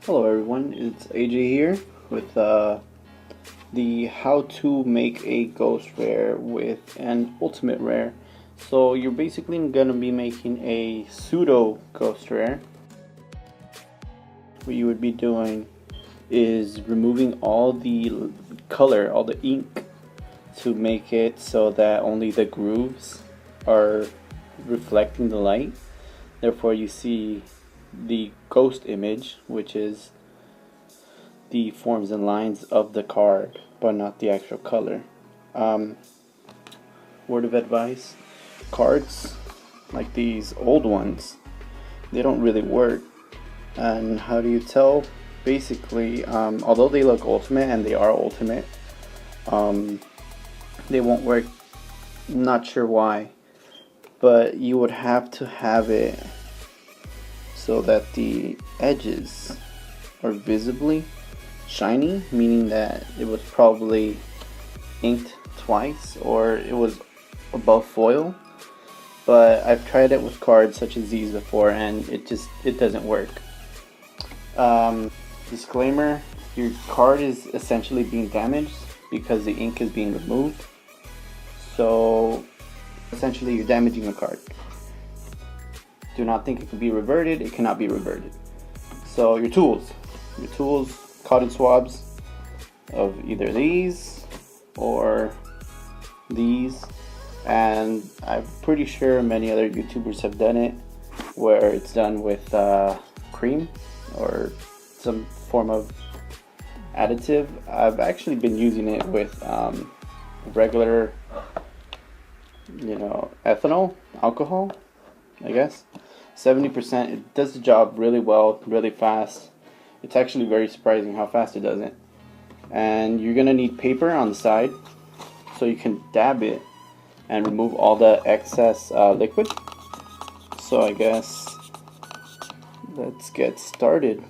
Hello everyone, it's AJ here with the how to make a ghost rare with an ultimate rare. So you're basically gonna be making a pseudo ghost rare. What you would be doing is removing all the color, all the ink, to make it so that only the grooves are reflecting the light. Therefore you see the ghost image, which is the forms and lines of the card, but not the actual color. Word of advice: cards like these old ones, they don't really work. And how do you tell? Basically, although they look ultimate and they are ultimate, they won't work. Not sure why, but you would have to have it so that the edges are visibly shiny, meaning that it was probably inked twice or it was above foil. But I've tried it with cards such as these before and it doesn't work. Disclaimer: your card is essentially being damaged because the ink is being removed. So essentially you're damaging the card. Do not think it can be reverted. It cannot be reverted. So your tools, cotton swabs of either these or these, and I'm pretty sure many other YouTubers have done it where it's done with cream or some form of additive. I've actually been using it with regular, ethanol, alcohol, I guess. 70%. It does the job really well, really fast. It's actually very surprising how fast it does it. And you're gonna need paper on the side so you can dab it and remove all the excess liquid. So I guess let's get started.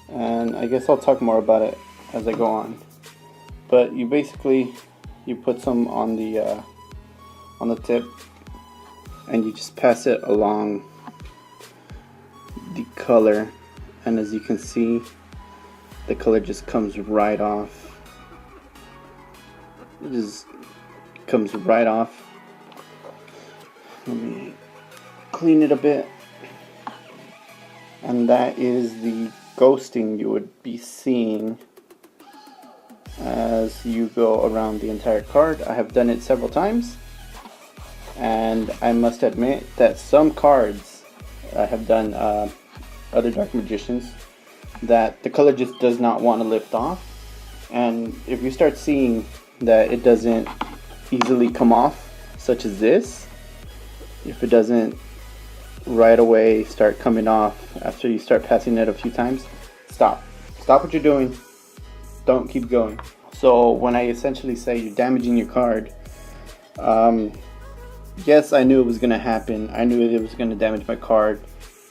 And I guess I'll talk more about it as I go on. But you put some on the tip, and you just pass it along the color, and as you can see, the color just comes right off. It just comes right off. Let me clean it a bit. And that is the ghosting you would be seeing as you go around the entire card. I have done it several times, and I must admit that some cards I have done, other Dark Magicians, that the color just does not want to lift off. And if you start seeing that it doesn't easily come off, such as this, if it doesn't right away start coming off after you start passing it a few times, stop what you're doing, don't keep going. So when I essentially say you're damaging your card, yes, I knew it was going to happen. I knew it was going to damage my card,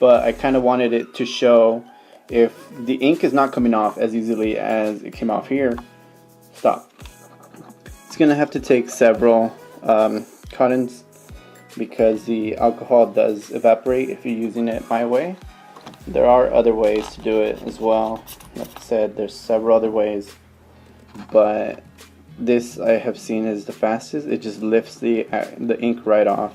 but I kind of wanted it to show if the ink is not coming off as easily as it came off here, stop. It's going to have to take several cottons because the alcohol does evaporate if you're using it my way. There are other ways to do it as well. Like I said, there's several other ways, but this I have seen is the fastest. It just lifts the ink right off.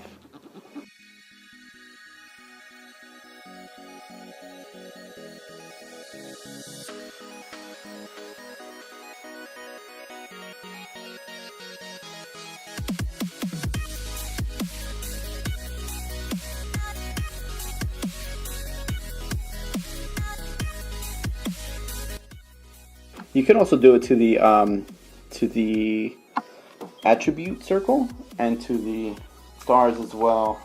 You can also do it to the attribute circle and to the stars as well,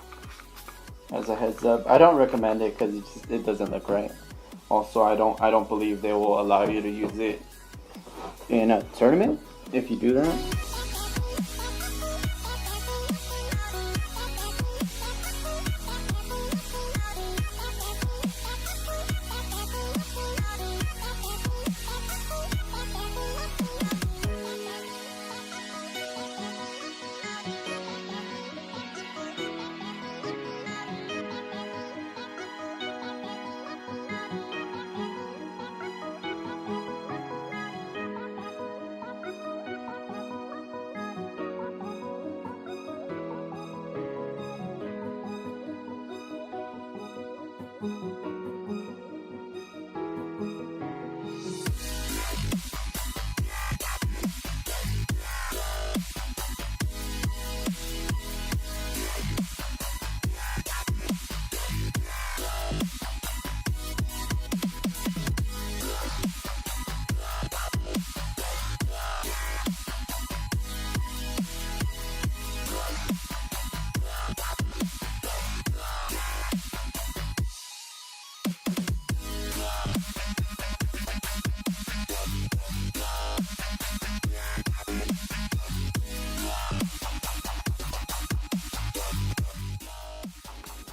as a heads up. I don't recommend it because it doesn't look right. Also, I don't believe they will allow you to use it in a tournament if you do that.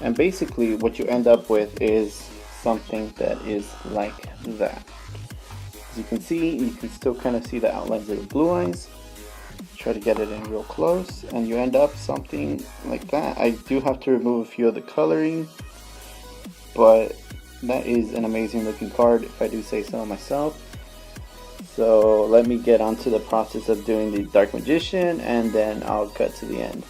And basically what you end up with is something that is like that. As you can see, you can still kind of see the outlines of the blue eyes. Try to get it in real close and you end up something like that. I do have to remove a few of the coloring, but that is an amazing looking card if I do say so myself. So let me get on to the process of doing the Dark Magician and then I'll cut to the end.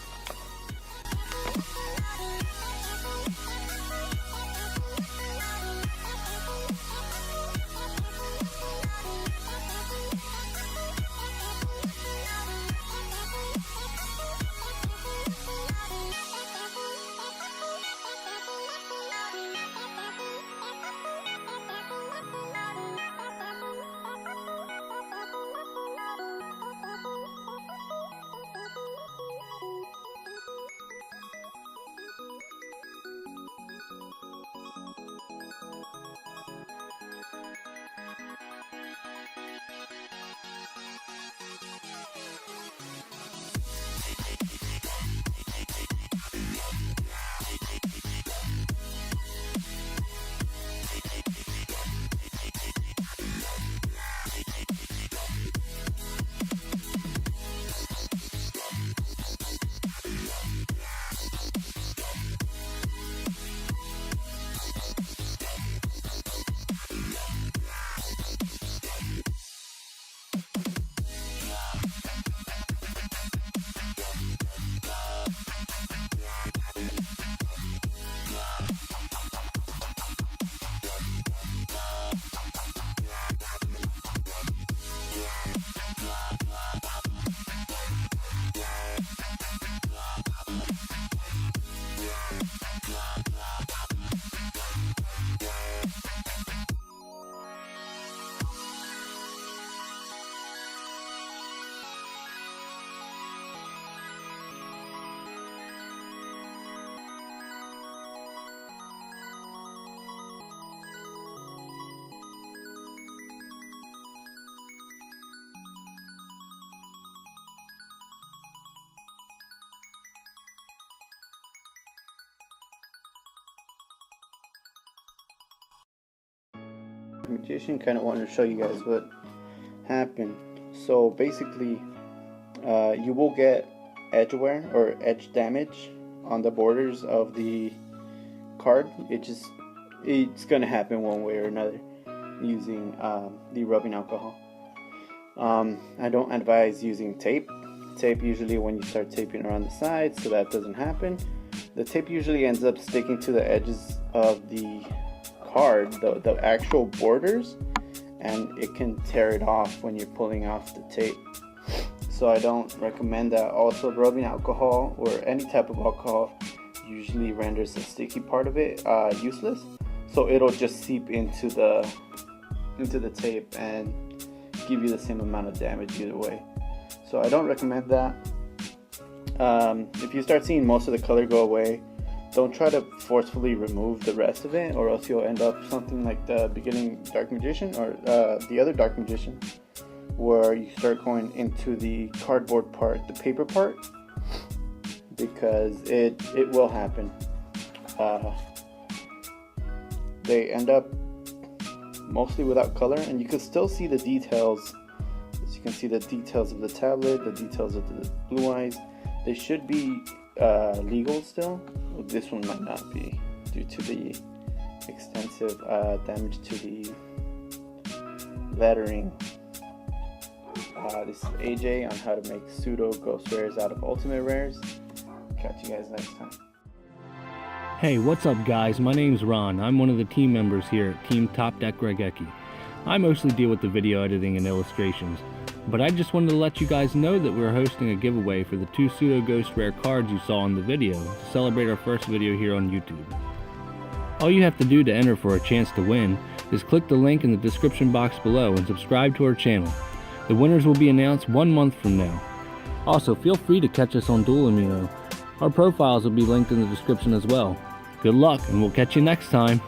Magician, kind of wanted to show you guys what happened. So basically you will get edge wear or edge damage on the borders of the card. It's gonna happen one way or another using the rubbing alcohol. I don't advise using tape. Usually when you start taping around the sides so that doesn't happen, the tape usually ends up sticking to the edges of the card, the actual borders, and it can tear it off when you're pulling off the tape. So I don't recommend that. Also, rubbing alcohol or any type of alcohol usually renders the sticky part of it useless, so it'll just seep into the tape and give you the same amount of damage either way. So I don't recommend that. If you start seeing most of the color go away, don't try to forcefully remove the rest of it, or else you'll end up something like the beginning Dark Magician or the other Dark Magician, where you start going into the cardboard part, the paper part, because it will happen. They end up mostly without color, and you can still see the details. As you can see, the details of the tablet, the details of the blue eyes. They should be legal still. Well, this one might not be due to the extensive damage to the lettering. This is AJ on how to make pseudo ghost rares out of ultimate rares. Catch you guys next time. Hey, what's up guys? My name's Ron. I'm one of the team members here at Team Top Deck Regeki. I mostly deal with the video editing and illustrations, but I just wanted to let you guys know that we're hosting a giveaway for the 2 Pseudo Ghost Rare cards you saw in the video to celebrate our first video here on YouTube. All you have to do to enter for a chance to win is click the link in the description box below and subscribe to our channel. The winners will be announced 1 month from now. Also, feel free to catch us on Dual AMINO. Our profiles will be linked in the description as well. Good luck, and we'll catch you next time.